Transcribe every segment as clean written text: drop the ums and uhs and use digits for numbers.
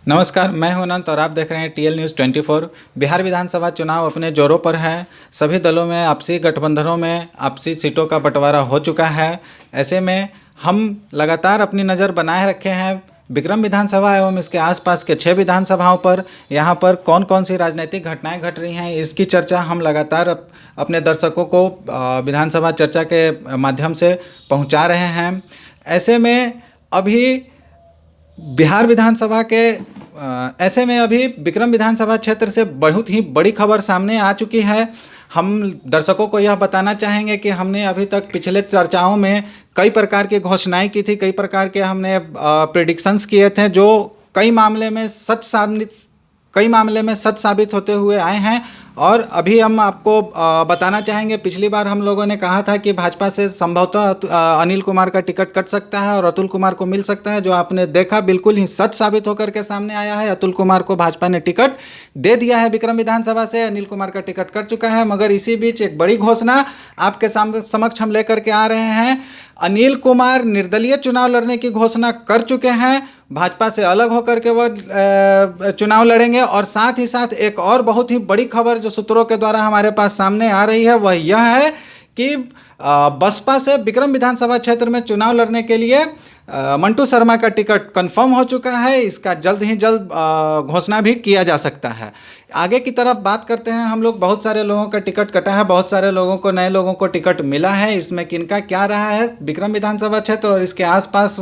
नमस्कार, मैं हूं अनंत और आप देख रहे हैं टीएल न्यूज़ 24। बिहार विधानसभा चुनाव अपने जोरों पर है। सभी दलों में आपसी गठबंधनों में आपसी सीटों का बंटवारा हो चुका है। ऐसे में हम लगातार अपनी नज़र बनाए रखे हैं विक्रम विधानसभा एवं इसके आसपास के 6 विधानसभाओं पर। यहाँ पर कौन कौन सी राजनीतिक घटनाएं घट रही हैं, इसकी चर्चा हम लगातार अपने दर्शकों को विधानसभा चर्चा के माध्यम से पहुँचा रहे हैं। ऐसे में अभी बिहार विधानसभा के ऐसे में अभी विक्रम विधानसभा क्षेत्र से बहुत ही बड़ी खबर सामने आ चुकी है। हम दर्शकों को यह बताना चाहेंगे कि हमने अभी तक पिछले चर्चाओं में कई प्रकार की घोषणाएं की थी, कई प्रकार के हमने प्रेडिक्शंस किए थे जो कई मामले में सच साबित होते हुए आए हैं। और अभी हम आपको बताना चाहेंगे, पिछली बार हम लोगों ने कहा था कि भाजपा से संभवतः अनिल कुमार का टिकट कट सकता है और अतुल कुमार को मिल सकता है। जो आपने देखा बिल्कुल ही सच साबित होकर के सामने आया है। अतुल कुमार को भाजपा ने टिकट दे दिया है विक्रम विधानसभा से, अनिल कुमार का टिकट कट चुका है। मगर इसी बीच एक बड़ी घोषणा आपके समक्ष हम लेकर के आ रहे हैं। अनिल कुमार निर्दलीय चुनाव लड़ने की घोषणा कर चुके हैं। भाजपा से अलग होकर के वह चुनाव लड़ेंगे। और साथ ही साथ एक और बहुत ही बड़ी खबर जो सूत्रों के द्वारा हमारे पास सामने आ रही है वह यह है कि बसपा से विक्रम विधानसभा क्षेत्र में चुनाव लड़ने के लिए मंटू शर्मा का टिकट कंफर्म हो चुका है। इसका जल्द ही जल्द घोषणा भी किया जा सकता है। आगे की तरफ बात करते हैं हम लोग। बहुत सारे लोगों का टिकट कटा है, बहुत सारे लोगों को, नए लोगों को टिकट मिला है। इसमें किनका क्या रहा है विक्रम विधानसभा क्षेत्र और इसके आसपास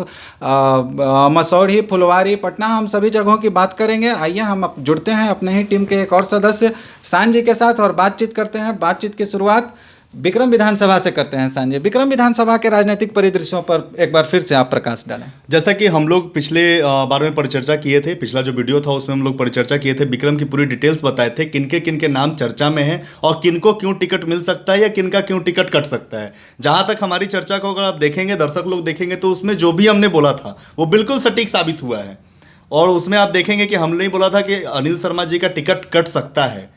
मसौढ़ी, फुलवारी, पटना, हम सभी जगहों की बात करेंगे। आइए हम जुड़ते हैं अपने ही टीम के एक और सदस्य सान जी के साथ और बातचीत करते हैं। बातचीत की शुरुआत विक्रम विधानसभा से करते हैं। सान जी, विक्रम विधानसभा के राजनीतिक परिदृश्यों पर एक बार फिर से आप प्रकाश डालें। जैसा कि हम लोग पिछले बार में परिचर्चा किए थे, पिछला जो वीडियो था उसमें हम लोग परिचर्चा किए थे, विक्रम की पूरी डिटेल्स बताए थे, किनके किनके नाम चर्चा में हैं और किनको क्यों टिकट मिल सकता है या किनका क्यों टिकट कट सकता है। जहां तक हमारी चर्चा को अगर आप देखेंगे, दर्शक लोग देखेंगे, तो उसमें जो भी हमने बोला था वो बिल्कुल सटीक साबित हुआ है। और उसमें आप देखेंगे कि हमने ही बोला था कि अनिल शर्मा जी का टिकट कट सकता है,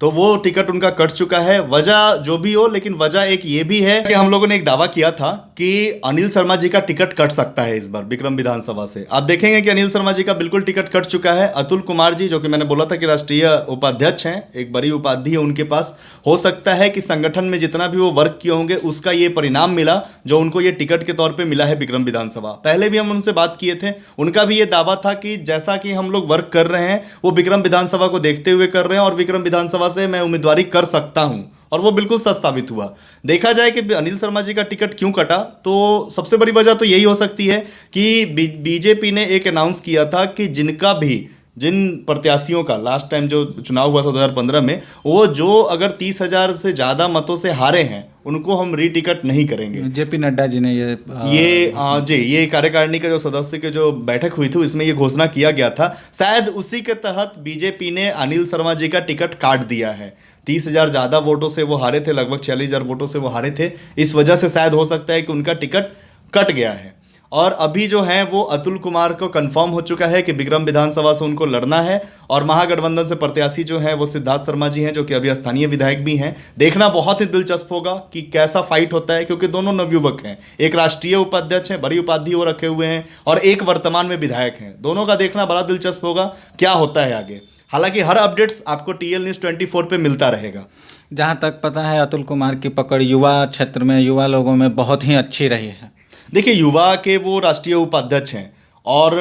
तो वो टिकट उनका कट चुका है। वजह जो भी हो, लेकिन वजह एक ये भी है कि हम लोगों ने एक दावा किया था कि अनिल शर्मा जी का टिकट कट सकता है इस बार विक्रम विधानसभा से। आप देखेंगे कि अनिल शर्मा जी का बिल्कुल टिकट कट चुका है। अतुल कुमार जी, जो कि मैंने बोला था कि राष्ट्रीय उपाध्यक्ष हैं, एक बड़ी उपाधि है उनके पास, हो सकता है कि संगठन में जितना भी वो वर्क किए होंगे उसका ये परिणाम मिला जो उनको ये टिकट के तौर पर मिला है विक्रम विधानसभा। पहले भी हम उनसे बात किए थे, उनका भी ये दावा था कि जैसा कि हम लोग वर्क कर रहे हैं वो विक्रम विधानसभा को देखते हुए कर रहे हैं और विक्रम विधानसभा से मैं उम्मीदवारी कर सकता हूं। और वो बिल्कुल सच साबित हुआ। देखा जाए कि अनिल शर्मा जी का टिकट क्यों कटा, तो सबसे बड़ी वजह तो यही हो सकती है कि बीजेपी ने एक अनाउंस किया था कि जिन प्रत्याशियों का लास्ट टाइम जो चुनाव हुआ था 2015 में, वो जो अगर 30,000 से ज़्यादा मतों से हारे हैं उनको हम री टिकट नहीं करेंगे। जेपी नड्डा जी ने ये कार्यकारिणी का जो सदस्य की जो बैठक हुई थी उसमें ये घोषणा किया गया था। शायद उसी के तहत बीजेपी ने अनिल शर्मा जी का टिकट काट दिया है। 30,000 ज़्यादा वोटों से वो हारे थे, लगभग 46,000 वोटों से वो हारे थे। इस वजह से शायद हो सकता है कि उनका टिकट कट गया है। और अभी जो है वो अतुल कुमार को कंफर्म हो चुका है कि विक्रम विधानसभा से उनको लड़ना है। और महागठबंधन से प्रत्याशी जो है वो सिद्धार्थ शर्मा जी हैं, जो कि अभी स्थानीय विधायक भी हैं। देखना बहुत ही दिलचस्प होगा कि कैसा फाइट होता है, क्योंकि दोनों नवयुवक हैं। एक राष्ट्रीय उपाध्यक्ष हैं, बड़ी उपाधि वो रखे हुए हैं, और एक वर्तमान में विधायक हैं। दोनों का देखना बड़ा दिलचस्प होगा क्या होता है आगे। हालांकि हर अपडेट्स आपको टीएल न्यूज़ 24 पे मिलता रहेगा। जहाँ तक पता है अतुल कुमार की पकड़ युवा क्षेत्र में, युवा लोगों में बहुत ही अच्छी रही है। देखिए, युवा के वो राष्ट्रीय उपाध्यक्ष हैं और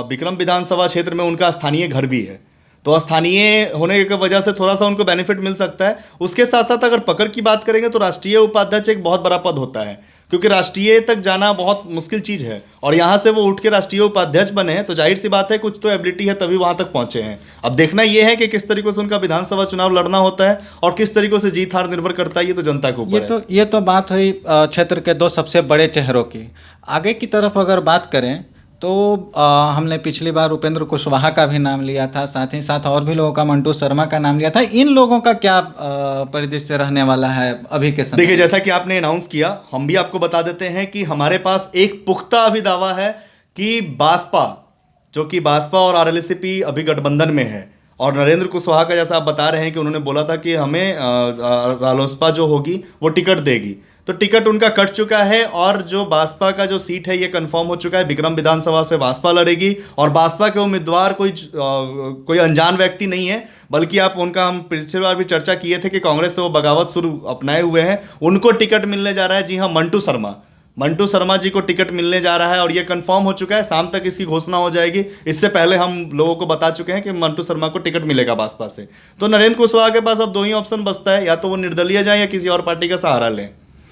विक्रम विधानसभा क्षेत्र में उनका स्थानीय घर भी है, तो स्थानीय होने की वजह से थोड़ा सा उनको बेनिफिट मिल सकता है। उसके साथ साथ अगर पकड़ की बात करेंगे तो राष्ट्रीय उपाध्यक्ष एक बहुत बड़ा पद होता है, क्योंकि राष्ट्रीय तक जाना बहुत मुश्किल चीज़ है। और यहाँ से वो उठ के राष्ट्रीय उपाध्यक्ष बने हैं, तो जाहिर सी बात है कुछ तो एबिलिटी है तभी वहाँ तक पहुँचे हैं। अब देखना ये है कि किस तरीके से उनका विधानसभा चुनाव लड़ना होता है और किस तरीके से जीत हार निर्भर करता है, ये तो जनता के ऊपर है। ये तो बात हुई क्षेत्र के 2 सबसे बड़े चेहरों की। आगे की तरफ अगर बात करें तो हमने पिछली बार उपेंद्र कुशवाहा का भी नाम लिया था, साथ ही साथ और भी लोगों का, मंटू शर्मा का नाम लिया था। इन लोगों का क्या परिदृश्य रहने वाला है अभी के समय? देखिए, जैसा कि आपने अनाउंस किया, हम भी आपको बता देते हैं कि हमारे पास एक पुख्ता अभी दावा है कि बासपा, जो कि बासपा और आरएलएसपी अभी गठबंधन में है, और नरेंद्र कुशवाहा का जैसा आप बता रहे हैं कि उन्होंने बोला था कि हमें रालोसपा जो होगी वो टिकट देगी, तो टिकट उनका कट चुका है और जो बासपा का जो सीट है ये कंफर्म हो चुका है। बिक्रम विधानसभा से बासपा लड़ेगी और बासपा के उम्मीदवार कोई अनजान व्यक्ति नहीं है, बल्कि आप उनका हम पिछली बार भी चर्चा किए थे कि कांग्रेस से वो बगावत सुर अपनाए हुए हैं, उनको टिकट मिलने जा रहा है। जी हाँ, मंटू शर्मा जी को टिकट मिलने जा रहा है और ये कंफर्म हो चुका है। शाम तक इसकी घोषणा हो जाएगी। इससे पहले हम लोगों को बता चुके हैं कि मंटू शर्मा को टिकट मिलेगा बासपा से। तो नरेंद्र कुशवाहा के पास अब दो ही ऑप्शन बचता है, या तो वो निर्दलीय जाए या किसी और पार्टी का सहारा लें,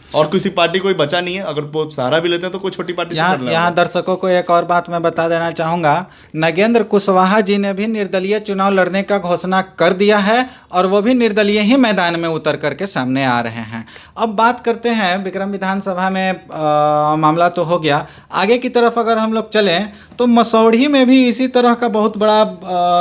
और किसी पार्टी कोई बचा नहीं है। अगर वो सहारा भी लेते हैं तो कोई छोटी पार्टी से कर लेंगे। यहाँ दर्शकों को एक और बात मैं बता देना चाहूँगा, नगेंद्र कुशवाहा जी ने भी निर्दलीय चुनाव लड़ने का घोषणा कर दिया है और वो भी निर्दलीय ही मैदान में उतर करके सामने आ रहे हैं। अब बात करते हैं विक्रम विधानसभा में मामला तो हो गया, आगे की तरफ अगर हम लोग चलें तो मसौढ़ी में भी इसी तरह का बहुत बड़ा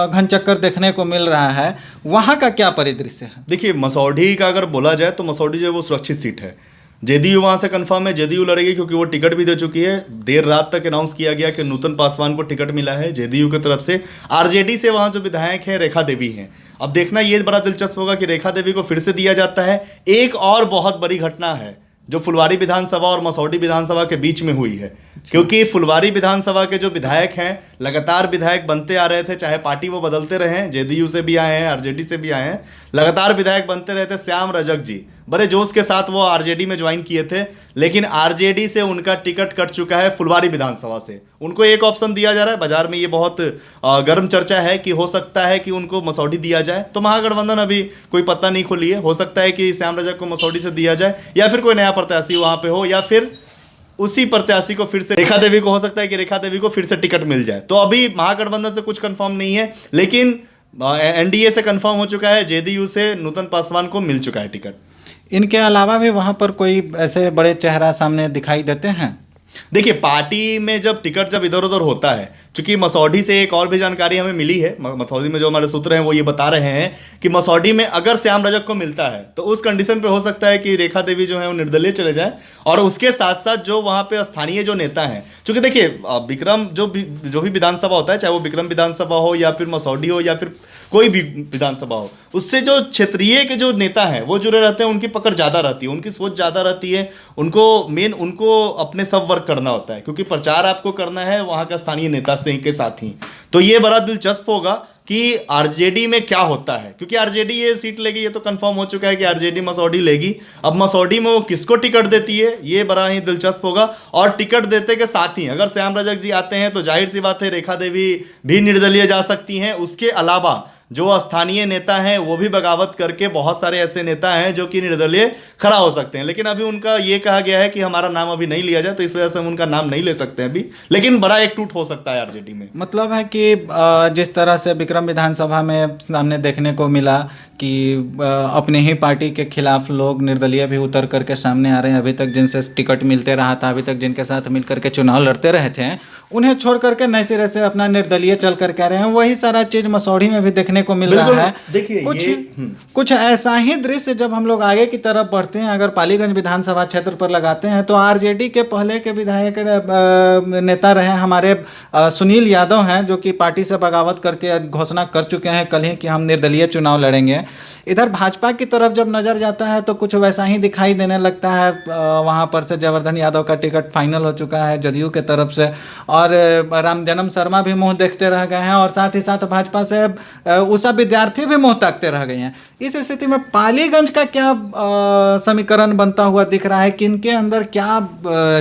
घन चक्कर देखने को मिल रहा है। वहाँ का क्या परिदृश्य है? देखिए, मसौढ़ी का अगर बोला जाए तो मसौढ़ी जो है वो सुरक्षित सीट है। जेडीयू वहां से कंफर्म है, जेडीयू लड़ेगी क्योंकि वो टिकट भी दे चुकी है। देर रात तक अनाउंस किया गया कि नूतन पासवान को टिकट मिला है जेडीयू की तरफ से। आरजेडी से वहां जो विधायक है रेखा देवी हैं। अब देखना ये बड़ा दिलचस्प होगा कि रेखा देवी को फिर से दिया जाता है। एक और बहुत बड़ी घटना है जो फुलवारी विधानसभा और मसौढ़ी विधानसभा के बीच में हुई है, क्योंकि फुलवारी विधानसभा के जो विधायक हैं लगातार विधायक बनते आ रहे थे, चाहे पार्टी वो बदलते रहे, जेडीयू से भी आए हैं, आरजेडी से भी आए हैं, लगातार विधायक बनते रहे थे। श्याम रजक जी बड़े जोश के साथ वो आरजेडी में ज्वाइन किए थे, लेकिन आरजेडी से उनका टिकट कट चुका है फुलवारी विधानसभा से। उनको एक ऑप्शन दिया जा रहा है, बाजार में ये बहुत गर्म चर्चा है कि हो सकता है कि उनको मसौढ़ी दिया जाए। तो महागठबंधन अभी कोई पत्ता नहीं खोली है, हो सकता है कि श्याम रजक को मसौढ़ी से दिया जाए या फिर कोई नया प्रत्याशी वहां पे हो, या फिर उसी प्रत्याशी को फिर से रेखा देवी को, हो सकता है कि रेखा देवी को फिर से टिकट मिल जाए। तो अभी महागठबंधन से कुछ कंफर्म नहीं है, लेकिन एनडीए से कंफर्म हो चुका है, जेडीयू से नूतन पासवान को मिल चुका है टिकट। इनके अलावा भी वहाँ पर कोई ऐसे बड़े चेहरा सामने दिखाई देते हैं? देखिए, पार्टी में जब टिकट जब इधर उधर होता है, चूंकि मसौढ़ी से एक और भी जानकारी हमें मिली है, मसौढ़ी में जो हमारे सूत्र हैं वो ये बता रहे हैं कि मसौढ़ी में अगर श्याम रजक को मिलता है तो उस कंडीशन पे हो सकता है कि रेखा देवी जो है वो निर्दलीय चले जाए, और उसके साथ साथ जो वहाँ पे स्थानीय जो नेता हैं, चूंकि देखिए विक्रम जो भी विधानसभा होता है, चाहे वो विक्रम विधानसभा हो या फिर मसौढ़ी हो या फिर कोई भी विधानसभा हो, उससे जो क्षेत्रीय के जो नेता हैं वो जुड़े रहते हैं, उनकी पकड़ ज़्यादा रहती है, उनकी सोच ज़्यादा रहती है। उनको अपने सब वर्क करना होता है, क्योंकि प्रचार आपको करना है वहाँ का स्थानीय नेता से के साथ ही। तो ये बड़ा दिलचस्प होगा कि आरजेडी में क्या होता है, क्योंकि आरजेडी ये सीट लेगी, ये तो कंफर्म हो चुका है कि आरजेडी मसौढ़ी लेगी। अब मसौढ़ी में वो किसको टिकट देती है ये बड़ा ही दिलचस्प होगा। और टिकट देते के साथ ही अगर श्याम रजक जी आते हैं तो जाहिर सी बात है रेखा देवी भी निर्दलीय जा सकती हैं। उसके अलावा जो स्थानीय नेता हैं वो भी बगावत करके, बहुत सारे ऐसे नेता हैं जो कि निर्दलीय खड़ा हो सकते हैं, लेकिन अभी उनका ये कहा गया है कि हमारा नाम अभी नहीं लिया जाए, तो इस वजह से हम उनका नाम नहीं ले सकते हैं अभी, लेकिन बड़ा एक टूट हो सकता है आरजेडी में। मतलब है कि जिस तरह से विक्रम विधानसभा में सामने देखने को मिला कि अपने ही पार्टी के खिलाफ लोग निर्दलीय भी उतर करके सामने आ रहे हैं, अभी तक जिनसे टिकट मिलते रहा था, अभी तक जिनके साथ मिल करके चुनाव लड़ते रहे थे, उन्हें छोड़ करके नए सिरे से अपना निर्दलीय चल करके आ रहे हैं। वही सारा चीज मसौढ़ी में भी देखने को मिल रहा है। देखिए, कुछ ऐसा ही दृश्य जब हम लोग आगे की तरफ बढ़ते हैं, अगर पालीगंज विधानसभा क्षेत्र पर लगाते हैं, तो आरजेडी के पहले के विधायक नेता रहे हमारे सुनील यादव हैं, जो कि पार्टी से बगावत करके घोषणा कर चुके हैं कल ही कि हम निर्दलीय चुनाव लड़ेंगे। इधर भाजपा की तरफ जब नजर जाता है तो कुछ वैसा ही दिखाई देने लगता है। वहां पर से जयवर्धन यादव का टिकट फाइनल हो चुका है जदयू के तरफ से, और रामजन्म शर्मा भी मुंह देखते रह गए हैं, और साथ ही साथ भाजपा से उषा विद्यार्थी भी मुंह ताकते रह गए हैं। इस स्थिति में पालीगंज का क्या समीकरण बनता हुआ दिख रहा है, किनके अंदर क्या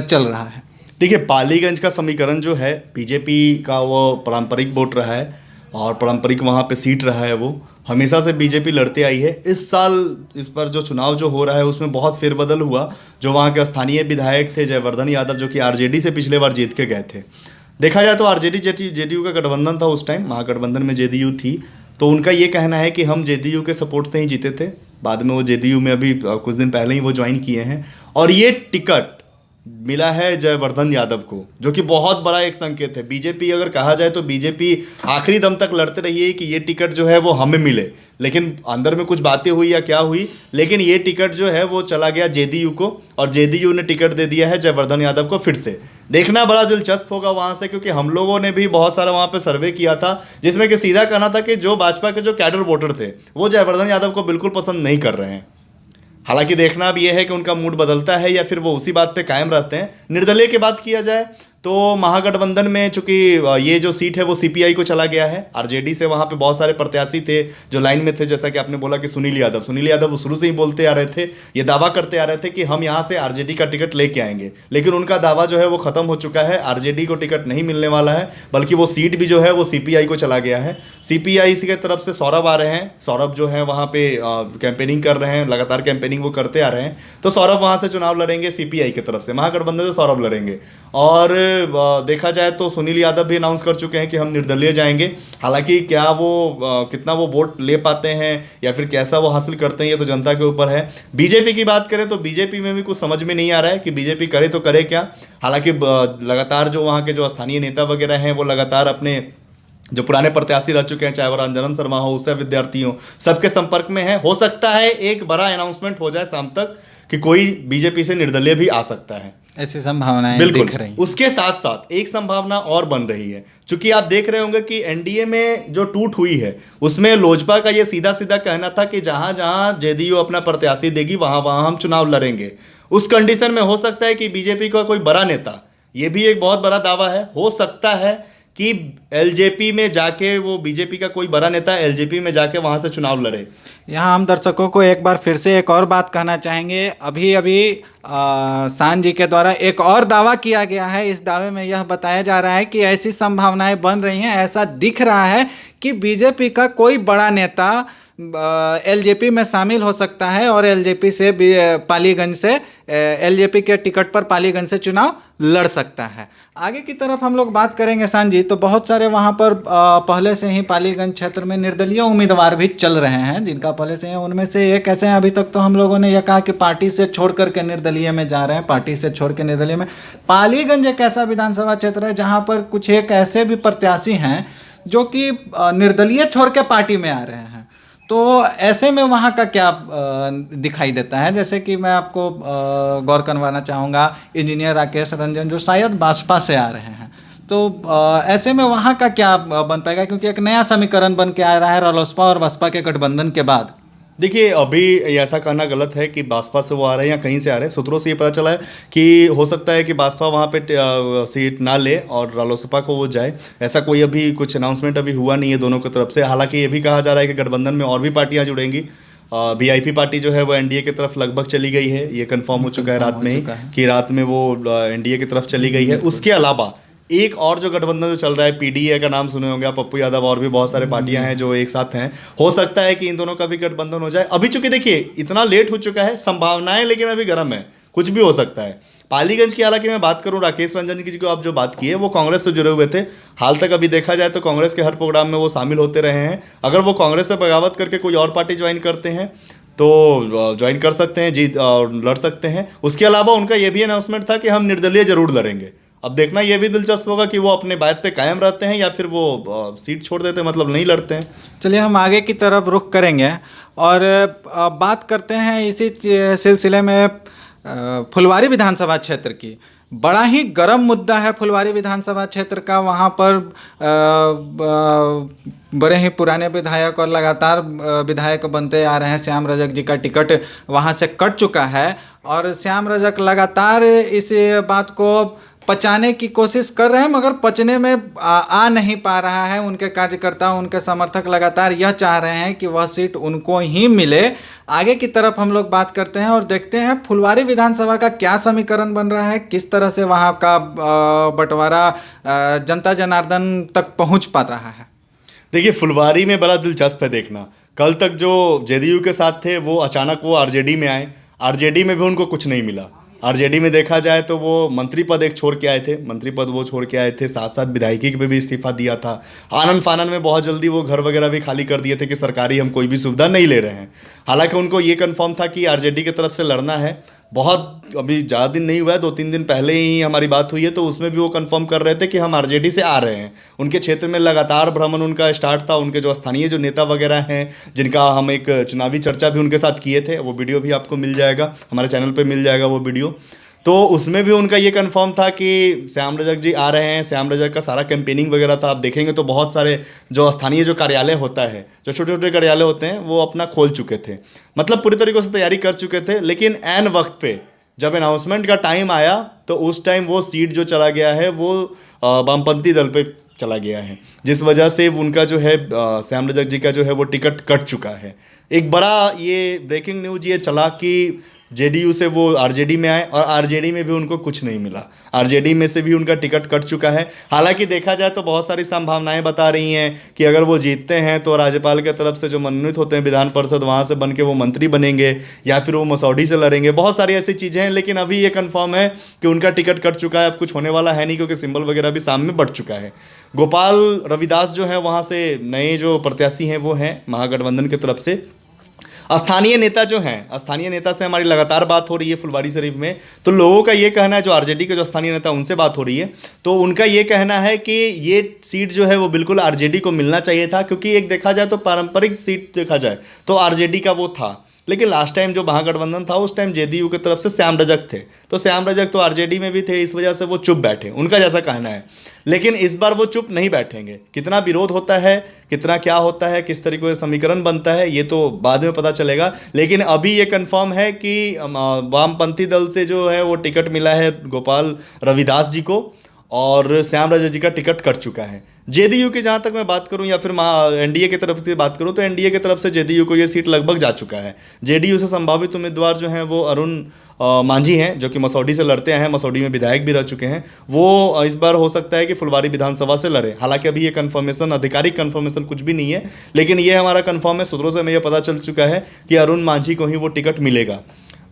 चल रहा है? देखिए, पालीगंज का समीकरण जो है, बीजेपी का वो पारंपरिक वोट रहा है और पारंपरिक वहाँ पे सीट रहा है, वो हमेशा से बीजेपी लड़ते आई है। इस साल इस पर जो चुनाव जो हो रहा है उसमें बहुत फेरबदल हुआ। जो वहाँ के स्थानीय विधायक थे जयवर्धन यादव, जो कि आरजेडी से पिछले बार जीत के गए थे, देखा जाए तो आरजेडी जेडीयू का गठबंधन था उस टाइम, महागठबंधन में जेडीयू थी, तो उनका ये कहना है कि हम जेडीयू के सपोर्ट से ही जीते थे। बाद में वो जेडीयू में अभी कुछ दिन पहले ही वो ज्वाइन किए हैं, और ये टिकट मिला है जयवर्धन यादव को, जो कि बहुत बड़ा एक संकेत है। बीजेपी अगर कहा जाए तो बीजेपी आखिरी दम तक लड़ते रही है कि ये टिकट जो है वो हमें मिले, लेकिन अंदर में कुछ बातें हुई या क्या हुई, लेकिन ये टिकट जो है वो चला गया जेडीयू को, और जेडीयू ने टिकट दे दिया है जयवर्धन यादव को। फिर से देखना बड़ा दिलचस्प होगा वहाँ से, क्योंकि हम लोगों ने भी बहुत सारा वहाँ पे सर्वे किया था, जिसमें कि सीधा कहना था कि जो भाजपा के जो कैडर वोटर थे वो जयवर्धन यादव को बिल्कुल पसंद नहीं कर रहे हैं। हालांकि देखना अब यह है कि उनका मूड बदलता है या फिर वो उसी बात पे कायम रहते हैं। निर्दलीय की बात किया जाए तो महागठबंधन में चूंकि ये जो सीट है वो सीपीआई को चला गया है, आरजेडी से वहाँ पे बहुत सारे प्रत्याशी थे जो लाइन में थे, जैसा कि आपने बोला कि सुनील यादव वो शुरू से ही बोलते आ रहे थे, ये दावा करते आ रहे थे कि हम यहाँ से आरजेडी का टिकट लेके आएंगे, लेकिन उनका दावा जो है वो खत्म हो चुका है। आरजेडी को टिकट नहीं मिलने वाला है, बल्कि वो सीट भी जो है वो सीपीआई को चला गया है। सीपीआई की तरफ से सौरभ आ रहे हैं, सौरभ जो है वहाँ पे कैंपेनिंग कर रहे हैं, लगातार कैंपेनिंग वो करते आ रहे हैं, तो सौरभ वहाँ से चुनाव लड़ेंगे सीपीआई की तरफ से, महागठबंधन से सौरभ लड़ेंगे। और देखा जाए तो सुनील यादव भी अनाउंस कर चुके हैं कि हम निर्दलीय जाएंगे। हालांकि क्या वो कितना वो वोट ले पाते हैं या फिर कैसा वो हासिल करते हैं, ये तो जनता के ऊपर है। बीजेपी की बात करें तो बीजेपी में भी कुछ समझ में नहीं आ रहा है कि बीजेपी करे तो करे क्या। हालांकि लगातार जो वहाँ के जो स्थानीय नेता वगैरह हैं वो लगातार अपने जो पुराने प्रत्याशी रह चुके हैं, चाहे वो रामजनन शर्मा हो, उससे विद्यार्थी हो, सबके संपर्क में है। हो सकता है एक बड़ा अनाउंसमेंट हो जाए शाम तक कि कोई बीजेपी से निर्दलीय भी आ सकता है, ऐसी संभावनाएं दिख रही। उसके साथ साथ एक संभावना और बन रही है, क्योंकि आप देख रहे होंगे कि एनडीए में जो टूट हुई है उसमें लोजपा का ये सीधा सीधा कहना था कि जहां जहां जेडीयू अपना प्रत्याशी देगी वहां वहां हम चुनाव लड़ेंगे। उस कंडीशन में हो सकता है कि बीजेपी का कोई बड़ा नेता, ये भी एक बहुत बड़ा दावा है, हो सकता है कि एलजेपी में जाके वो बीजेपी का कोई बड़ा नेता एलजेपी में जाके वहां से चुनाव लड़े। यहाँ हम दर्शकों को एक बार फिर से एक और बात कहना चाहेंगे। अभी सान जी के द्वारा एक और दावा किया गया है। इस दावे में यह बताया जा रहा है कि ऐसी संभावनाएं बन रही हैं, ऐसा दिख रहा है कि बीजेपी का कोई बड़ा नेता एलजेपी में शामिल हो सकता है और एलजेपी से पालीगंज से एलजेपी के टिकट पर पालीगंज से चुनाव लड़ सकता है। आगे की तरफ हम लोग बात करेंगे सान जी, तो बहुत सारे वहाँ पर पहले से ही पालीगंज क्षेत्र में निर्दलीय उम्मीदवार भी चल रहे हैं, जिनका पहले से है। उनमें से एक ऐसे हैं, अभी तक तो हम लोगों ने यह कहा कि पार्टी से छोड़ करके निर्दलीय में जा रहे हैं, पार्टी से छोड़ के निर्दलीय में। पालीगंज एक ऐसा विधानसभा क्षेत्र है जहाँ पर कुछ एक ऐसे भी प्रत्याशी हैं जो कि निर्दलीय छोड़ के पार्टी में आ रहे हैं। तो ऐसे में वहाँ का क्या दिखाई देता है? जैसे कि मैं आपको गौर करवाना चाहूँगा इंजीनियर राकेश रंजन, जो शायद भाजपा से आ रहे हैं, तो ऐसे में वहाँ का क्या बन पाएगा? क्योंकि एक नया समीकरण बन के आ रहा है रालोसपा और बसपा के गठबंधन के बाद। देखिए, अभी ऐसा कहना गलत है कि बासपा से वो आ रहे हैं या कहीं से आ रहे हैं। सूत्रों से ये पता चला है कि हो सकता है कि बासपा वहाँ पे सीट ना ले और रालोसपा को वो जाए। ऐसा कोई अभी कुछ अनाउंसमेंट अभी हुआ नहीं है दोनों की तरफ से। हालांकि ये भी कहा जा रहा है कि गठबंधन में और भी पार्टियाँ जुड़ेंगी। वीआईपी पार्टी जो है वो एनडीए की तरफ लगभग चली गई है, ये कंफर्म हो चुका है रात में ही कि रात में वो एनडीए की तरफ चली गई है। उसके अलावा एक और जो गठबंधन जो चल रहा है, पीडीए का नाम सुने होंगे आप, पप्पू यादव, और भी बहुत सारे पार्टियां हैं जो एक साथ हैं। हो सकता है कि इन दोनों का भी गठबंधन हो जाए। अभी चूंकि देखिए इतना लेट हो चुका है, संभावनाएं लेकिन अभी गर्म है, कुछ भी हो सकता है। पालीगंज की हालांकि मैं बात करूं, राकेश रंजन की जो आप जो बात की है, वो कांग्रेस से जुड़े हुए थे। हाल तक अभी देखा जाए तो कांग्रेस के हर प्रोग्राम में वो शामिल होते रहे हैं। अगर वो कांग्रेस से बगावत करके कोई और पार्टी ज्वाइन करते हैं तो ज्वाइन कर सकते हैं, जीत लड़ सकते हैं। उसके अलावा उनका ये भी अनाउंसमेंट था कि हम निर्दलीय जरूर लड़ेंगे। अब देखना ये भी दिलचस्प होगा कि वो अपने बात पे कायम रहते हैं या फिर वो सीट छोड़ देते हैं, मतलब नहीं लड़ते हैं। चलिए हम आगे की तरफ रुख करेंगे और बात करते हैं इसी सिलसिले में फुलवारी विधानसभा क्षेत्र की। बड़ा ही गर्म मुद्दा है फुलवारी विधानसभा क्षेत्र का। वहाँ पर बड़े ही पुराने विधायक और लगातार विधायक बनते आ रहे हैं। श्याम रजक जी का टिकट वहाँ से कट चुका है और श्याम रजक लगातार इस बात को पचाने की कोशिश कर रहे हैं, मगर पचने में आ नहीं पा रहा है। उनके कार्यकर्ता, उनके समर्थक लगातार यह चाह रहे हैं कि वह सीट उनको ही मिले। आगे की तरफ हम लोग बात करते हैं और देखते हैं फुलवारी विधानसभा का क्या समीकरण बन रहा है, किस तरह से वहाँ का बंटवारा जनता जनार्दन तक पहुँच पा रहा है। देखिए, फुलवारी में बड़ा दिलचस्प है देखना। कल तक जो जेडीयू के साथ थे वो अचानक वो आरजेडी में आए। आरजेडी में भी उनको कुछ नहीं मिला। आरजेडी में देखा जाए तो वो मंत्री पद एक छोड़ के आए थे, मंत्री पद वो छोड़ के आए थे, साथ साथ विधायकी पे भी इस्तीफा दिया था। आनन फानन में बहुत जल्दी वो घर वगैरह भी खाली कर दिए थे कि सरकारी हम कोई भी सुविधा नहीं ले रहे हैं। हालांकि उनको ये कंफर्म था कि आरजेडी की तरफ से लड़ना है बहुत अभी ज़्यादा दिन नहीं हुआ है, 2-3 दिन पहले ही हमारी बात हुई है, तो उसमें भी वो कंफर्म कर रहे थे कि हम आरजेडी से आ रहे हैं। उनके क्षेत्र में लगातार भ्रमण उनका स्टार्ट था। उनके जो स्थानीय जो नेता वगैरह हैं, जिनका हम एक चुनावी चर्चा भी उनके साथ किए थे, वो वीडियो भी आपको मिल जाएगा, हमारे चैनल पर मिल जाएगा वो वीडियो। तो उसमें भी उनका ये कंफर्म था कि श्याम रजक जी आ रहे हैं। श्याम रजक का सारा कैंपेनिंग वगैरह था। आप देखेंगे तो बहुत सारे जो स्थानीय जो कार्यालय होता है, जो छोटे छोटे कार्यालय होते हैं, वो अपना खोल चुके थे, मतलब पूरी तरीके से तैयारी कर चुके थे। लेकिन ऐन वक्त पे जब अनाउंसमेंट का टाइम आया तो उस टाइम वो सीट जो चला गया है वो वामपंथी दल पे चला गया है, जिस वजह से उनका जो है श्याम रजक जी का जो है वो टिकट कट चुका है। एक बड़ा ये ब्रेकिंग न्यूज ये चला कि जेडीयू से वो आरजेडी में आए और आरजेडी में भी उनको कुछ नहीं मिला। आरजेडी में से भी उनका टिकट कट चुका है। हालांकि देखा जाए तो बहुत सारी संभावनाएं बता रही हैं कि अगर वो जीतते हैं तो राज्यपाल के तरफ से जो मनोनीत होते हैं विधान परिषद, वहाँ से बन के वो मंत्री बनेंगे या फिर वो मसौडी से लड़ेंगे। बहुत सारी ऐसी चीज़ें हैं, लेकिन अभी ये कन्फर्म है कि उनका टिकट कट चुका है। अब कुछ होने वाला है नहीं, क्योंकि सिंबल वगैरह भी सामने बढ़ चुका है। गोपाल रविदास जो है वहाँ से नए जो प्रत्याशी हैं वो हैं महागठबंधन की तरफ से। स्थानीय नेता जो हैं, स्थानीय नेता से हमारी लगातार बात हो रही है फुलवारी शरीफ में, तो लोगों का ये कहना है, जो आरजेडी के जो स्थानीय नेता उनसे बात हो रही है, तो उनका ये कहना है कि ये सीट जो है वो बिल्कुल आरजेडी को मिलना चाहिए था, क्योंकि एक देखा जाए तो पारंपरिक सीट देखा जाए तो आरजेडी का वो था। लेकिन लास्ट टाइम जो महागठबंधन था उस टाइम जेडीयू की तरफ से श्याम रजक थे, तो श्याम रजक तो आरजेडी में भी थे, इस वजह से वो चुप बैठे, उनका जैसा कहना है। लेकिन इस बार वो चुप नहीं बैठेंगे। कितना विरोध होता है, कितना क्या होता है, किस तरीके से समीकरण बनता है, ये तो बाद में पता चलेगा। लेकिन अभी ये कंफर्म है कि वामपंथी दल से जो है वो टिकट मिला है गोपाल रविदास जी को, और श्याम रजक जी का टिकट कट चुका है। जेडीयू की जहाँ तक मैं बात करूँ या फिर एनडीए की तरफ से बात करूँ, तो एनडीए की तरफ से जेडीयू को ये सीट लगभग जा चुका है। जेडीयू से संभावित उम्मीदवार जो हैं वो अरुण मांझी हैं, जो कि मसौडी से लड़ते हैं, मसौडी में विधायक भी रह चुके हैं। वो इस बार हो सकता है कि फुलवारी विधानसभा से लड़े। हालांकि अभी ये कंफर्मेशन, आधिकारिक कंफर्मेशन कुछ भी नहीं है, लेकिन ये हमारा कंफर्म है, सूत्रों से हमें ये पता चल चुका है कि अरुण मांझी को ही वो टिकट मिलेगा।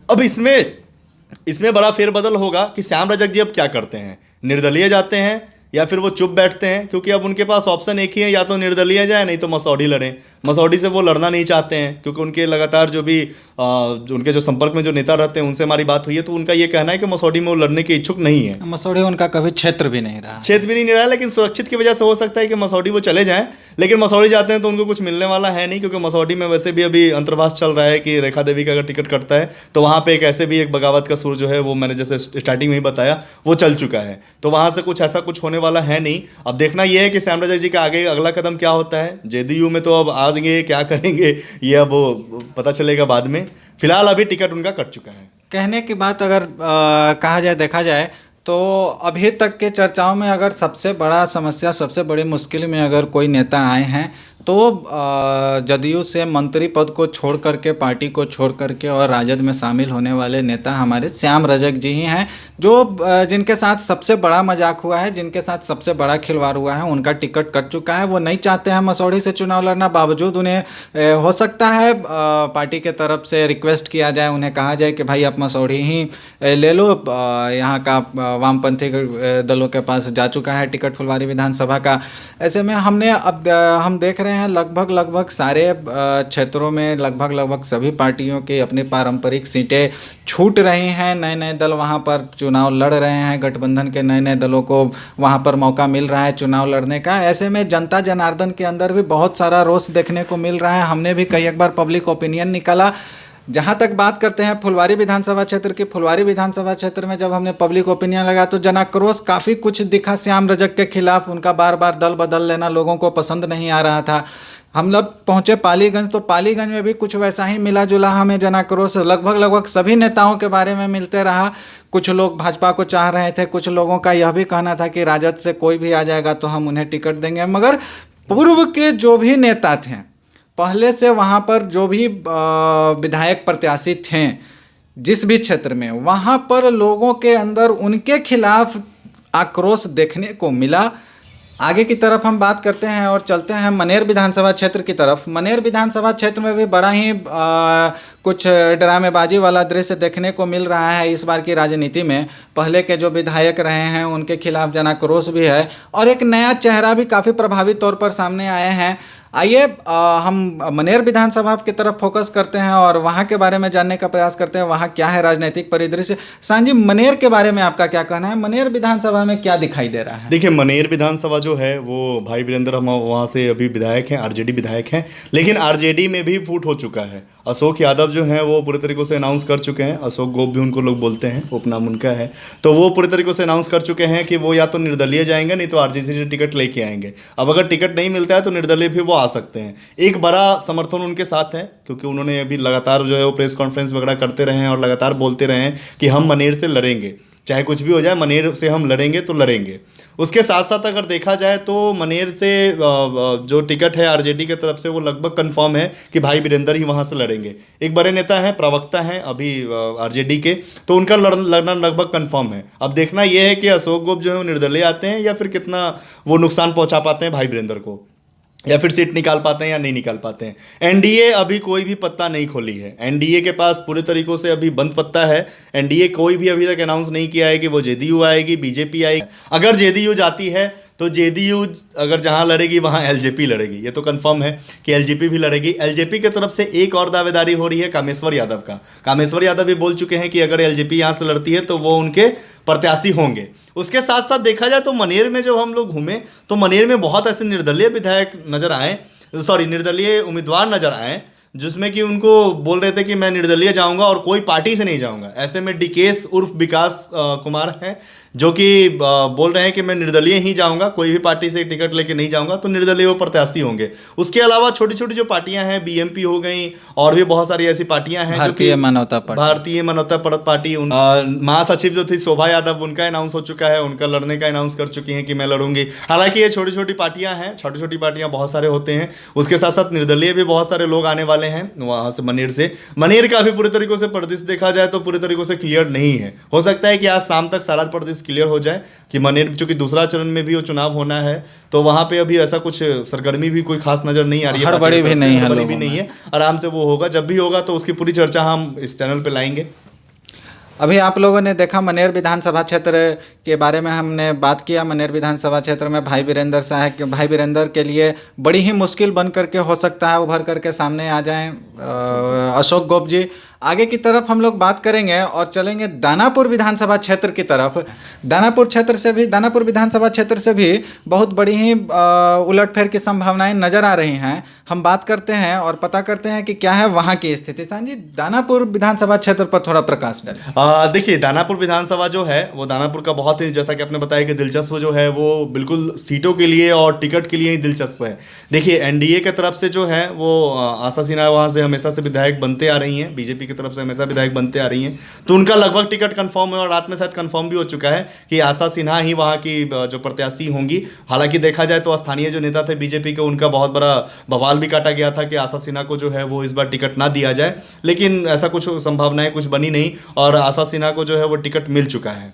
अब इसमें बड़ा फेरबदल होगा कि श्याम रजक जी अब क्या करते हैं, निर्दलीय जाते हैं या फिर वो चुप बैठते हैं, क्योंकि अब उनके पास ऑप्शन एक ही है, या तो निर्दलीय जाए नहीं तो मसौडी लड़ें। मसौडी से वो लड़ना नहीं चाहते हैं, क्योंकि उनके लगातार जो भी उनके जो संपर्क में जो नेता रहते हैं उनसे हमारी बात हुई है, तो उनका ये कहना है कि मसौडी में वो लड़ने के इच्छुक नहीं है। मसौडी उनका कभी क्षेत्र भी नहीं रहा, लेकिन सुरक्षित की वजह से हो सकता है कि मसौडी वो चले जाएं। लेकिन मसौडी जाते हैं तो उनको कुछ मिलने वाला है नहीं, क्योंकि मसौडी में वैसे भी अभी अंतर्वास चल रहा है कि रेखा देवी का अगर टिकट कटता है तो वहाँ पे एक बगावत का सुर जो है वो मैंने जैसे स्टार्टिंग में ही बताया वो चल चुका है, तो वहाँ से कुछ होने वाला है नहीं। अब देखना यह है कि श्याम रजक जी का आगे अगला कदम क्या होता है। जेडीयू में तो अब आएंगे, क्या करेंगे ये अब पता चलेगा बाद में। फिलहाल अभी टिकट उनका कट चुका है। कहने की बात अगर कहा जाए, देखा जाए तो अभी तक के चर्चाओं में अगर सबसे बड़ा समस्या, सबसे बड़ी मुश्किल में अगर कोई नेता आए हैं तो जदयू से मंत्री पद को छोड़ करके, पार्टी को छोड़ करके और राजद में शामिल होने वाले नेता हमारे श्याम रजक जी ही हैं, जो जिनके साथ सबसे बड़ा मजाक हुआ है, जिनके साथ सबसे बड़ा खिलवाड़ हुआ है। उनका टिकट कट चुका है, वो नहीं चाहते हैं मसौडी से चुनाव लड़ना, बावजूद उन्हें हो सकता है पार्टी के तरफ से रिक्वेस्ट किया जाए, उन्हें कहा जाए कि भाई आप मसौडी ही ले लो। यहाँ का वामपंथी दलों के पास जा चुका है टिकट फुलवारी विधानसभा का। ऐसे में हम देख रहे हैं लगभग सारे क्षेत्रों में लगभग सभी पार्टियों की अपनी पारंपरिक सीटें छूट रही हैं। नए दल वहां पर चुनाव लड़ रहे हैं, गठबंधन के नए दलों को वहां पर मौका मिल रहा है चुनाव लड़ने का। ऐसे में जनता जनार्दन के अंदर भी बहुत सारा रोष देखने को मिल रहा है। हमने भी कई एक बार पब्लिक ओपिनियन निकाला। जहाँ तक बात करते हैं फुलवारी विधानसभा क्षेत्र की, फुलवारी विधानसभा क्षेत्र में जब हमने पब्लिक ओपिनियन लगा तो जनाक्रोश काफ़ी कुछ दिखा श्याम रजक के खिलाफ। उनका बार बार दल बदल लेना लोगों को पसंद नहीं आ रहा था। हम लोग पहुँचे पालीगंज, तो पालीगंज में भी कुछ वैसा ही मिला जुला हमें जनाक्रोश लगभग सभी नेताओं के बारे में मिलते रहा। कुछ लोग भाजपा को चाह रहे थे, कुछ लोगों का यह भी कहना था कि राजद से कोई भी आ जाएगा तो हम उन्हें टिकट देंगे। मगर पूर्व के जो भी नेता थे, पहले से वहाँ पर जो भी विधायक प्रत्याशी थे जिस भी क्षेत्र में, वहाँ पर लोगों के अंदर उनके खिलाफ आक्रोश देखने को मिला। आगे की तरफ हम बात करते हैं और चलते हैं मनेर विधानसभा क्षेत्र की तरफ। मनेर विधानसभा क्षेत्र में भी बड़ा ही कुछ ड्रामेबाजी वाला दृश्य देखने को मिल रहा है इस बार की राजनीति में। पहले के जो विधायक रहे हैं उनके खिलाफ जनाक्रोश भी है और एक नया चेहरा भी काफ़ी प्रभावी तौर पर सामने आए हैं। आइए हम मनेर विधानसभा की तरफ फोकस करते हैं और वहाँ के बारे में जानने का प्रयास करते हैं, वहाँ क्या है राजनीतिक परिदृश्य। सांजी, मनेर के बारे में आपका क्या कहना है? मनेर विधानसभा में क्या दिखाई दे रहा है? देखिए, मनेर विधानसभा जो है वो भाई वीरेंद्र हम वहाँ से अभी विधायक हैं, आरजेडी विधायक हैं, लेकिन आरजेडी में भी फूट हो चुका है। अशोक यादव जो हैं वो पूरे तरीकों से अनाउंस कर चुके हैं, अशोक गोप भी उनको लोग बोलते हैं, उपनाम उनका है, तो वो पूरे तरीकों से अनाउंस कर चुके हैं कि वो या तो निर्दलीय जाएंगे, नहीं तो आरजेडी से टिकट लेके आएंगे। अब अगर टिकट नहीं मिलता है तो निर्दलीय भी वो आ सकते हैं। एक बड़ा समर्थन उनके साथ है, क्योंकि उन्होंने अभी लगातार जो है वो प्रेस कॉन्फ्रेंस वगैरह करते रहे हैं और लगातार बोलते रहे हैं कि हम मनेर से लड़ेंगे, चाहे कुछ भी हो जाए, मनेर से हम लड़ेंगे तो लड़ेंगे। उसके साथ साथ अगर देखा जाए तो मनेर से जो टिकट है आरजेडी की तरफ से वो लगभग कंफर्म है कि भाई वीरेंद्र ही वहाँ से लड़ेंगे। एक बड़े नेता हैं, प्रवक्ता हैं अभी आरजेडी के, तो उनका लड़ना लगभग कंफर्म है। अब देखना यह है कि अशोक गोप जो है वो निर्दलीय आते हैं या फिर कितना वो नुकसान पहुँचा पाते हैं भाई वीरेंद्र को, या फिर सीट निकाल पाते हैं या नहीं निकाल पाते हैं। एनडीए अभी कोई भी पत्ता नहीं खोली है, एनडीए के पास पूरे तरीकों से अभी बंद पत्ता है। एनडीए कोई भी अभी तक अनाउंस नहीं किया है कि वो जेडीयू आएगी, बीजेपी आएगी। अगर जेडीयू जाती है तो जेडीयू अगर जहां लड़ेगी वहां एलजेपी लड़ेगी, ये तो कंफर्म है कि एलजेपी भी लड़ेगी। एलजेपी की तरफ से एक और दावेदारी हो रही है कामेश्वर यादव का। कामेश्वर यादव भी बोल चुके हैं कि अगर एलजेपी यहां से लड़ती है तो वो उनके प्रत्याशी होंगे। उसके साथ साथ देखा जाए तो मनेर में जब हम लोग घूमे तो मनेर में बहुत ऐसे निर्दलीय विधायक नजर आए, निर्दलीय उम्मीदवार नजर आए, जिसमें कि उनको बोल रहे थे कि मैं निर्दलीय जाऊंगा और कोई पार्टी से नहीं जाऊंगा। ऐसे में डीकेएस उर्फ विकास कुमार हैं जो कि बोल रहे हैं कि मैं निर्दलीय ही जाऊंगा, कोई भी पार्टी से टिकट लेके नहीं जाऊंगा, तो निर्दलीय वो प्रत्याशी होंगे। उसके अलावा छोटी छोटी जो पार्टियां हैं, बीएमपी हो गई और भी बहुत सारी ऐसी पार्टियां हैं, भारतीय मानवता पार्टी महासचिव जो थी शोभा यादव, उनका अनाउंस हो चुका है, उनका लड़ने का अनाउंस कर चुकी हैं कि मैं लड़ूंगी। हालांकि ये छोटी छोटी पार्टियां हैं, छोटी छोटी पार्टियां बहुत सारे होते हैं। उसके साथ साथ निर्दलीय भी बहुत सारे लोग आने वाले हैं वहां से, मनेर से। मनेर का भी पूरे तरीकों से परिदृश्य देखा जाए तो पूरे तरीकों से क्लियर नहीं है। हो सकता है कि आज शाम तक सारा परिदृश्य क्लियर हो जाए कि मनेर, चूंकि दूसरा चरण में भी वो चुनाव होना है, तो वहां पे अभी ऐसा कुछ सरगर्मी भी कोई खास नजर नहीं आ रही है, हड़बड़ी भी नहीं है। आराम से वो होगा, जब भी होगा तो उसकी पूरी चर्चा हम इस चैनल पे लाएंगे। अभी आप लोगों ने देखा मनेर विधानसभा क्षेत्र के बारे में हमने बात किया। मनेर विधानसभा क्षेत्र में भाई वीरेंद्र के लिए बड़ी ही मुश्किल बन करके हो सकता है उभर करके सामने आ जाएं अशोक गोप जी। आगे की तरफ हम लोग बात करेंगे और चलेंगे दानापुर विधानसभा क्षेत्र की तरफ। दानापुर विधानसभा क्षेत्र से भी बहुत बड़ी ही उलटफेर की संभावनाएं नजर आ रही हैं। हम बात करते हैं और पता करते हैं कि क्या है वहाँ की स्थिति। सांजी, दानापुर विधानसभा क्षेत्र पर थोड़ा प्रकाश डालें। देखिए, दानापुर विधानसभा जो है वो दानापुर का बहुत ही, जैसा कि आपने बताया कि दिलचस्प जो है वो बिल्कुल सीटों के लिए और टिकट के लिए ही दिलचस्प है। देखिए, एनडीए की तरफ से जो है वो आशा सिन्हा वहाँ से हमेशा से विधायक बनते आ रही हैं, बीजेपी की तरफ से हमेशा विधायक बनते आ रही हैं, तो उनका लगभग टिकट कंफर्म है और रात में शायद कंफर्म भी हो चुका है कि आशा सिन्हा ही वहाँ की जो प्रत्याशी होंगी। हालांकि देखा जाए तो स्थानीय जो नेता थे बीजेपी के, उनका बहुत बड़ा बवाल भी काटा गया था कि आशा सिन्हा को जो है वो इस बार टिकट ना दिया जाए, लेकिन ऐसा कुछ संभावनाएं कुछ बनी नहीं और आशा सिन्हा को जो है वो टिकट मिल चुका है।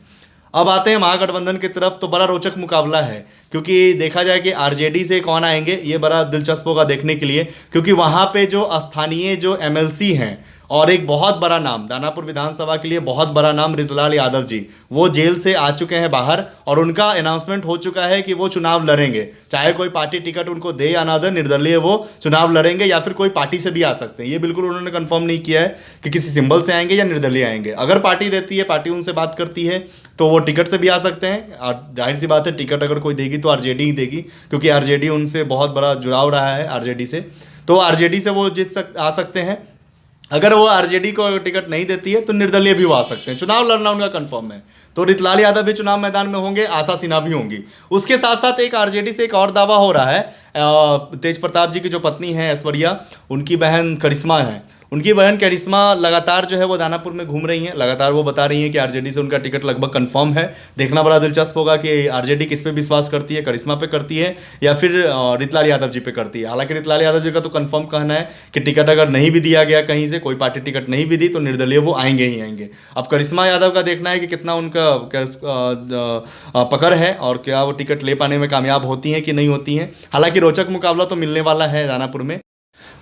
अब आते हैं महागठबंधन की तरफ, तो बड़ा रोचक मुकाबला है, क्योंकि देखा जाए कि आरजेडी से कौन आएंगे ये बड़ा दिलचस्प होगा देखने के लिए, क्योंकि वहाँ पे जो स्थानीय जो एमएलसी हैं और एक बहुत बड़ा नाम दानापुर विधानसभा के लिए बहुत बड़ा नाम रितलाल यादव जी, वो जेल से आ चुके हैं बाहर और उनका अनाउंसमेंट हो चुका है कि वो चुनाव लड़ेंगे, चाहे कोई पार्टी टिकट उनको दे या ना दे, निर्दलीय वो चुनाव लड़ेंगे या फिर कोई पार्टी से भी आ सकते हैं। ये बिल्कुल उन्होंने कंफर्म नहीं किया है कि किसी सिंबल से आएंगे या निर्दलीय आएंगे। अगर पार्टी देती है, पार्टी उनसे बात करती है तो वो टिकट से भी आ सकते हैं और जाहिर सी बात है टिकट अगर कोई देगी तो आरजेडी ही देगी, क्योंकि आरजेडी उनसे बहुत बड़ा जुड़ाव रहा है आरजेडी से, तो आरजेडी से वो आ सकते हैं। अगर वो आरजेडी को टिकट नहीं देती है तो निर्दलीय भी वो आ सकते हैं, चुनाव लड़ना उनका कंफर्म है। तो रितलाल यादव भी चुनाव मैदान में होंगे, आशा सिन्हा भी होंगी। उसके साथ साथ एक आरजेडी से एक और दावा हो रहा है, तेज प्रताप जी की जो पत्नी है ऐश्वर्या, उनकी बहन करिश्मा है, उनकी बहन करिश्मा लगातार जो है वो दानापुर में घूम रही हैं, लगातार वो बता रही हैं कि आरजेडी से उनका टिकट लगभग कंफर्म है। देखना बड़ा दिलचस्प होगा कि आरजेडी किस पे विश्वास करती है, करिश्मा पे करती है या फिर रितलाल यादव जी पे करती है। हालांकि रितलाल यादव जी का तो कंफर्म कहना है कि टिकट अगर नहीं भी दिया गया, कहीं से कोई पार्टी टिकट नहीं भी दी, तो निर्दलीय वो आएंगे ही आएंगे। अब करिश्मा यादव का देखना है कि कितना उनका पकड़ है और क्या वो टिकट ले पाने में कामयाब होती हैं कि नहीं होती हैं। हालांकि रोचक मुकाबला तो मिलने वाला है दानापुर में।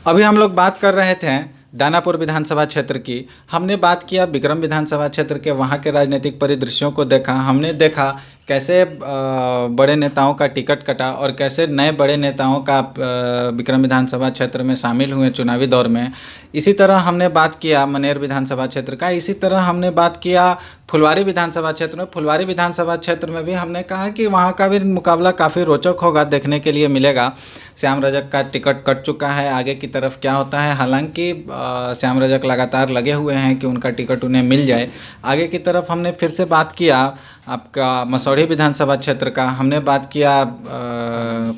अभी हम लोग बात कर रहे थे दानापुर विधानसभा क्षेत्र की, हमने बात किया विक्रम विधानसभा क्षेत्र के वहाँ के राजनीतिक परिदृश्यों को देखा। हमने देखा कैसे बड़े नेताओं का टिकट कटा और कैसे नए बड़े नेताओं का विक्रम विधानसभा क्षेत्र में शामिल हुए चुनावी दौर में। इसी तरह हमने बात किया मनेर विधानसभा क्षेत्र का। इसी तरह हमने बात किया फुलवारी विधानसभा क्षेत्र में। फुलवारी विधानसभा क्षेत्र में भी हमने कहा कि वहाँ का भी मुकाबला काफ़ी रोचक होगा, देखने के लिए मिलेगा। श्याम रजक का टिकट कट चुका है, आगे की तरफ क्या होता है। हालांकि श्याम रजक लगातार लगे हुए हैं कि उनका टिकट उन्हें मिल जाए। आगे की तरफ हमने फिर से बात किया आपका मसौढ़ी विधानसभा क्षेत्र का, हमने बात किया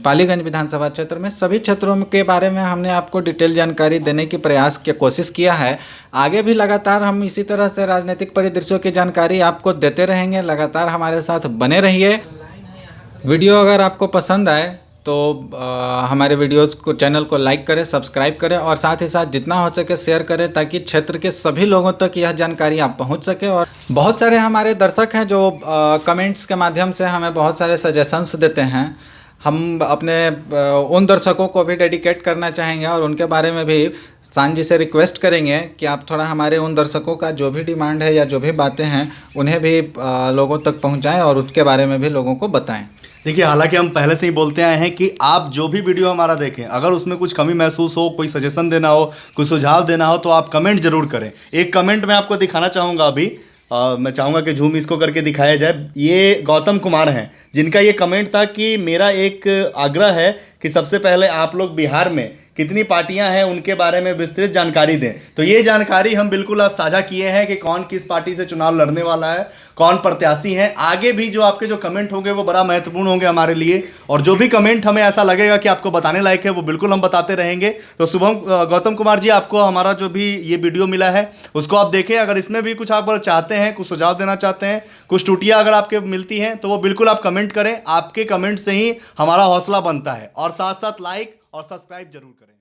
पालीगंज विधानसभा क्षेत्र में। सभी क्षेत्रों के बारे में हमने आपको डिटेल जानकारी देने की प्रयास की कोशिश किया है। आगे भी लगातार हम इसी तरह से राजनीतिक परिदृश्यों की जानकारी आपको देते रहेंगे। लगातार हमारे साथ बने रहिए। वीडियो अगर आपको पसंद आए तो हमारे वीडियोस को, चैनल को लाइक करें, सब्सक्राइब करें और साथ ही साथ जितना हो सके शेयर करें, ताकि क्षेत्र के सभी लोगों तक यह जानकारी आप पहुंच सके। और बहुत सारे हमारे दर्शक हैं जो कमेंट्स के माध्यम से हमें बहुत सारे सजेशंस देते हैं। हम अपने उन दर्शकों को भी डेडिकेट करना चाहेंगे और उनके बारे में भी सान जी से रिक्वेस्ट करेंगे कि आप थोड़ा हमारे उन दर्शकों का जो भी डिमांड है या जो भी बातें हैं उन्हें भी लोगों तक पहुंचाएं और उसके बारे में भी लोगों को बताएं। देखिए, हालांकि हम पहले से ही बोलते आए हैं कि आप जो भी वीडियो हमारा देखें, अगर उसमें कुछ कमी महसूस हो, कोई सजेशन देना हो, कोई सुझाव देना हो, तो आप कमेंट जरूर करें। एक कमेंट मैं आपको दिखाना चाहूँगा अभी। मैं चाहूँगा कि जूम इसको करके दिखाया जाए। ये गौतम कुमार हैं, जिनका ये कमेंट था कि मेरा एक आग्रह है कि सबसे पहले आप लोग बिहार में कितनी पार्टियां हैं उनके बारे में विस्तृत जानकारी दें। तो ये जानकारी हम बिल्कुल आज साझा किए हैं कि कौन किस पार्टी से चुनाव लड़ने वाला है, कौन प्रत्याशी हैं। आगे भी जो आपके जो कमेंट होंगे वो बड़ा महत्वपूर्ण होंगे हमारे लिए, और जो भी कमेंट हमें ऐसा लगेगा कि आपको बताने लायक है वो बिल्कुल हम बताते रहेंगे। तो शुभम, गौतम कुमार जी, आपको हमारा जो भी ये वीडियो मिला है उसको आप देखें। अगर इसमें भी कुछ आप चाहते हैं, कुछ सुझाव देना चाहते हैं, कुछ त्रुटियां अगर आपके मिलती हैं, तो वो बिल्कुल आप कमेंट करें। आपके कमेंट से ही हमारा हौसला बनता है। और साथ साथ लाइक और सब्सक्राइब जरूर करें।